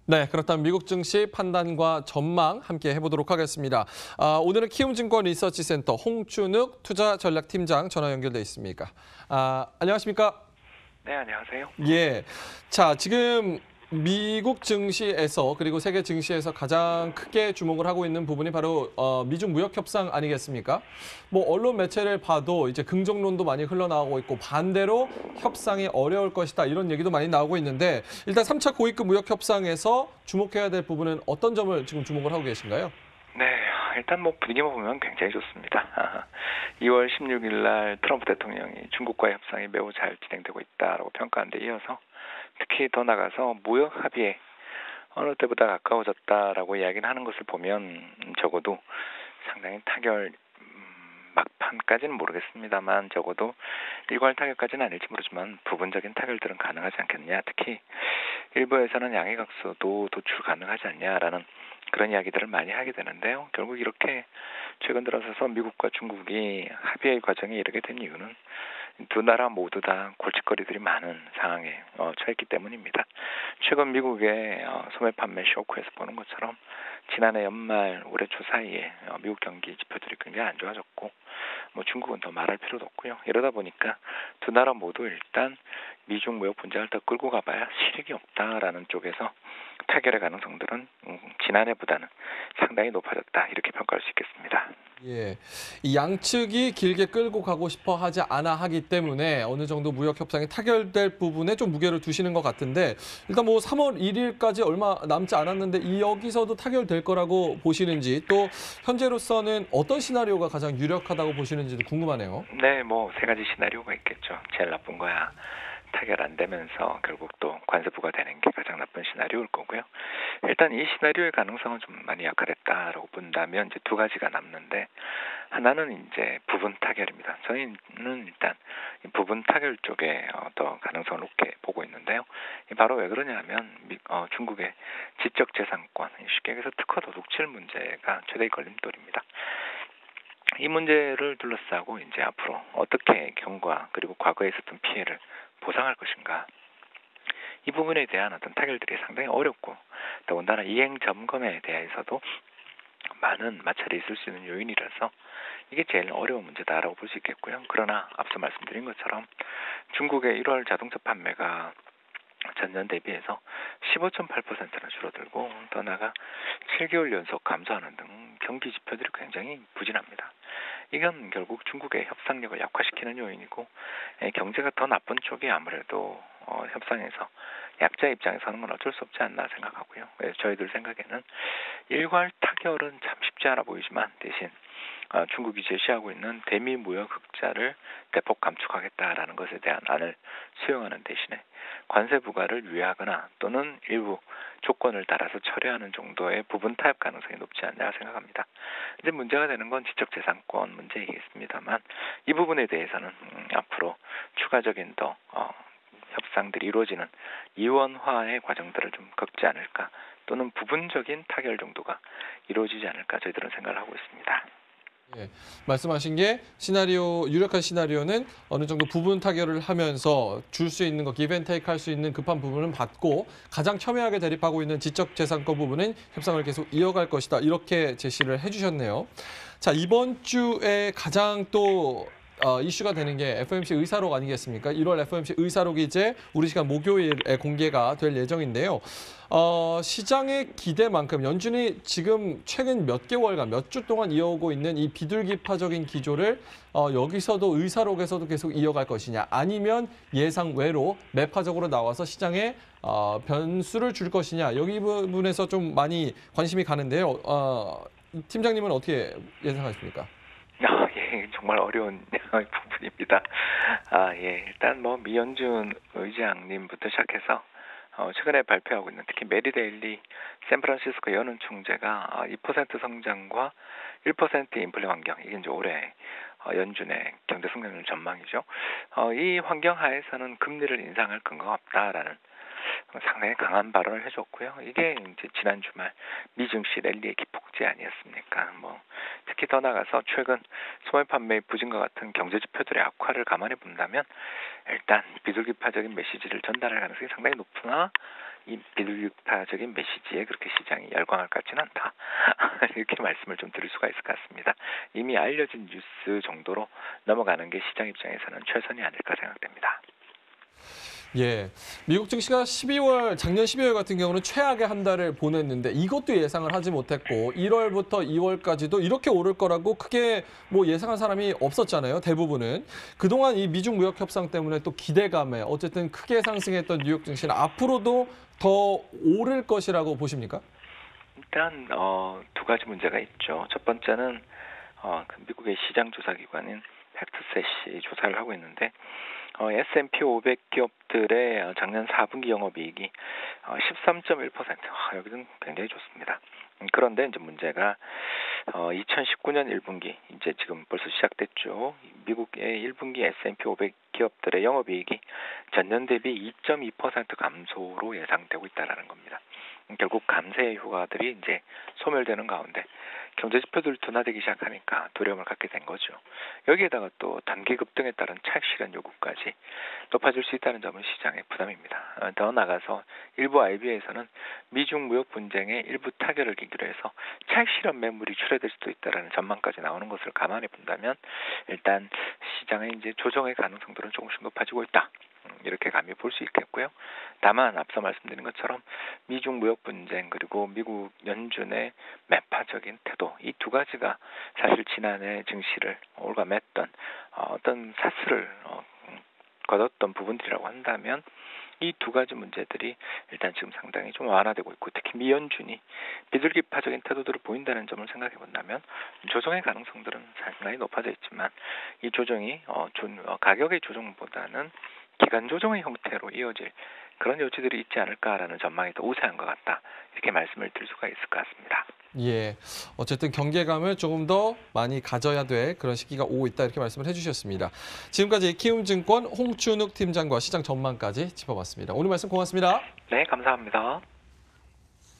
네, 그렇다면 미국 증시 판단과 전망 함께 해보도록 하겠습니다. 오늘은 키움증권 리서치센터 홍춘욱 투자전략팀장 전화 연결돼 있습니까? 안녕하십니까? 네, 안녕하세요. 예. 자, 지금 미국 증시에서 그리고 세계 증시에서 가장 크게 주목을 하고 있는 부분이 바로 미중 무역 협상 아니겠습니까? 뭐 언론 매체를 봐도 이제 긍정론도 많이 흘러나오고 있고 반대로 협상이 어려울 것이다 이런 얘기도 많이 나오고 있는데 일단 3차 고위급 무역 협상에서 주목해야 될 부분은 어떤 점을 지금 주목을 하고 계신가요? 네, 일단 뭐 분위기만 보면 굉장히 좋습니다. 2월 16일 날 트럼프 대통령이 중국과의 협상이 매우 잘 진행되고 있다라고 평가한 데 이어서 특히 더 나가서 무역 합의에 어느 때보다 가까워졌다라고 이야기를 하는 것을 보면 적어도 상당히 타결 막판까지는 모르겠습니다만 적어도 일괄 타결까지는 아닐지 모르지만 부분적인 타결들은 가능하지 않겠느냐. 특히 일부에서는 양해 각서도 도출 가능하지 않냐라는 그런 이야기들을 많이 하게 되는데요. 결국 이렇게 최근 들어서서 미국과 중국이 합의의 과정에 이르게 된 이유는 두 나라 모두 다 골칫거리들이 많은 상황에 처했기 때문입니다. 최근 미국의 소매 판매 쇼크에서 보는 것처럼 지난해 연말 올해 초 사이에 미국 경기 지표들이 굉장히 안 좋아졌고 뭐 중국은 더 말할 필요도 없고요. 이러다 보니까 두 나라 모두 일단 미중 무역 분쟁을 더 끌고 가봐야 실익이 없다라는 쪽에서 타결의 가능성들은 지난해보다는 상당히 높아졌다 이렇게 평가할 수 있겠습니다. 예, 이 양측이 길게 끌고 가고 싶어 하지 않아 하기 때문에 어느 정도 무역 협상이 타결될 부분에 좀 무게를 두시는 것 같은데 일단 뭐 3월 1일까지 얼마 남지 않았는데 이 여기서도 타결될 거라고 보시는지 또 현재로서는 어떤 시나리오가 가장 유력하다고 보시는지도 궁금하네요. 네, 뭐 세 가지 시나리오가 있겠죠. 제일 나쁜 거야 타결 안 되면서 결국 또 관세 부과되는 게 가장 나쁜 시나리오일 거고요. 일단 이 시나리오의 가능성은 좀 많이 약화됐다라고 본다면 이제 두 가지가 남는데 하나는 이제 부분 타결입니다. 저희는 일단 부분 타결 쪽에 더 가능성을 높게 보고 있는데요. 바로 왜 그러냐면 중국의 지적재산권, 쉽게 얘기해서 특허 도둑질 문제가 최대의 걸림돌입니다. 이 문제를 둘러싸고 이제 앞으로 어떻게 경과 그리고 과거에 있었던 피해를 보상할 것인가. 이 부분에 대한 어떤 타결들이 상당히 어렵고 더군다나 이행 점검에 대해서도 많은 마찰이 있을 수 있는 요인이라서 이게 제일 어려운 문제다라고 볼 수 있겠고요. 그러나 앞서 말씀드린 것처럼 중국의 1월 자동차 판매가 전년 대비해서 15.8%나 줄어들고 더 나아가 7개월 연속 감소하는 등 경기 지표들이 굉장히 부진합니다. 이건 결국 중국의 협상력을 약화시키는 요인이고 경제가 더 나쁜 쪽이 아무래도 협상에서 약자 입장에 서는 건 어쩔 수 없지 않나 생각하고요. 저희들 생각에는 일괄 타결은 참 쉽지 않아 보이지만 대신 중국이 제시하고 있는 대미 무역 흑자를 대폭 감축하겠다라는 것에 대한 안을 수용하는 대신에 관세 부과를 유예하거나 또는 일부 조건을 따라서 처리하는 정도의 부분 타협 가능성이 높지 않냐 생각합니다. 이제 문제가 되는 건 지적재산권 문제이겠습니다만 이 부분에 대해서는 앞으로 추가적인 더 협상들이 이루어지는 이원화의 과정들을 좀 겪지 않을까 또는 부분적인 타결 정도가 이루어지지 않을까 저희들은 생각을 하고 있습니다. 예, 말씀하신 게 유력한 시나리오는 어느 정도 부분 타결을 하면서 줄 수 있는 거, 기브앤테이크 할 수 있는 급한 부분은 받고 가장 첨예하게 대립하고 있는 지적재산권 부분은 협상을 계속 이어갈 것이다. 이렇게 제시를 해주셨네요. 자, 이번 주에 가장 또 이슈가 되는 게 FOMC 의사록 아니겠습니까? 1월 FOMC 의사록이 이제 우리 시간 목요일에 공개가 될 예정인데요. 시장의 기대만큼 연준이 지금 최근 몇 개월간, 몇 주 동안 이어오고 있는 이 비둘기파적인 기조를 여기서도 의사록에서도 계속 이어갈 것이냐, 아니면 예상 외로 매파적으로 나와서 시장에 변수를 줄 것이냐, 여기 부분에서 좀 많이 관심이 가는데요. 팀장님은 어떻게 예상하십니까? 예, 정말 어려운 부분입니다. 예, 일단 뭐 미연준 의장님부터 시작해서 최근에 발표하고 있는 특히 메리 데일리 샌프란시스코 연은 총재가 2% 성장과 1% 인플레 환경, 이게 이제 올해 연준의 경제 성장률 전망이죠. 이 환경 하에서는 금리를 인상할 근거가 없다라는 상당히 강한 발언을 해줬고요. 이게 이제 지난 주말 미증시 랠리의 기폭제 아니었습니까? 뭐 특히 더 나가서 최근 소매 판매 부진과 같은 경제 지표들의 악화를 감안해 본다면 일단 비둘기파적인 메시지를 전달할 가능성이 상당히 높으나 이 비둘기파적인 메시지에 그렇게 시장이 열광할 것 같지는 않다. 이렇게 말씀을 좀 드릴 수가 있을 것 같습니다. 이미 알려진 뉴스 정도로 넘어가는 게 시장 입장에서는 최선이 아닐까 생각됩니다. 예, 미국 증시가 작년 12월 같은 경우는 최악의 한 달을 보냈는데 이것도 예상을 하지 못했고 1월부터 2월까지도 이렇게 오를 거라고 크게 뭐 예상한 사람이 없었잖아요. 대부분은. 그동안 이 미중 무역 협상 때문에 또 기대감에 어쨌든 크게 상승했던 뉴욕 증시는 앞으로도 더 오를 것이라고 보십니까? 일단 두 가지 문제가 있죠. 첫 번째는 그 미국의 시장 조사 기관인 팩트셋이 조사를 하고 있는데 S&P 500 기업들의 작년 4분기 영업이익이 13.1%. 여기는 굉장히 좋습니다. 그런데 이제 문제가 2019년 1분기 이제 지금 벌써 시작됐죠. 미국의 1분기 S&P 500 기업들의 영업이익이 전년 대비 2.2% 감소로 예상되고 있다라는 겁니다. 결국 감세의 효과들이 이제 소멸되는 가운데 경제 지표들이 둔화되기 시작하니까 두려움을 갖게 된 거죠. 여기에다가 또 단기 급등에 따른 차익 실현 요구까지 높아질 수 있다는 점은 시장의 부담입니다. 더 나아가서 일부 IB에서는 미중 무역 분쟁의 일부 타결을 계기로 해서 차익 실현 매물이 출회될 수도 있다라는 전망까지 나오는 것을 감안해 본다면 일단 시장의 이제 조정의 가능성들은 조금씩 높아지고 있다. 이렇게 감히 볼 수 있겠고요. 다만 앞서 말씀드린 것처럼 미중 무역 분쟁 그리고 미국 연준의 매파적인 태도 이 두 가지가 사실 지난해 증시를 올가맸던 어떤 사슬을 거뒀던 부분들이라고 한다면 이 두 가지 문제들이 일단 지금 상당히 좀 완화되고 있고 특히 미 연준이 비둘기파적인 태도들을 보인다는 점을 생각해 본다면 조정의 가능성들은 상당히 높아져 있지만 이 조정이 가격의 조정보다는 기간 조정의 형태로 이어질 그런 여지들이 있지 않을까라는 전망이 더 우세한 것 같다. 이렇게 말씀을 드릴 수가 있을 것 같습니다. 예, 어쨌든 경계감을 조금 더 많이 가져야 될 그런 시기가 오고 있다 이렇게 말씀을 해주셨습니다. 지금까지 키움증권 홍춘욱 팀장과 시장 전망까지 짚어봤습니다. 오늘 말씀 고맙습니다. 네, 감사합니다.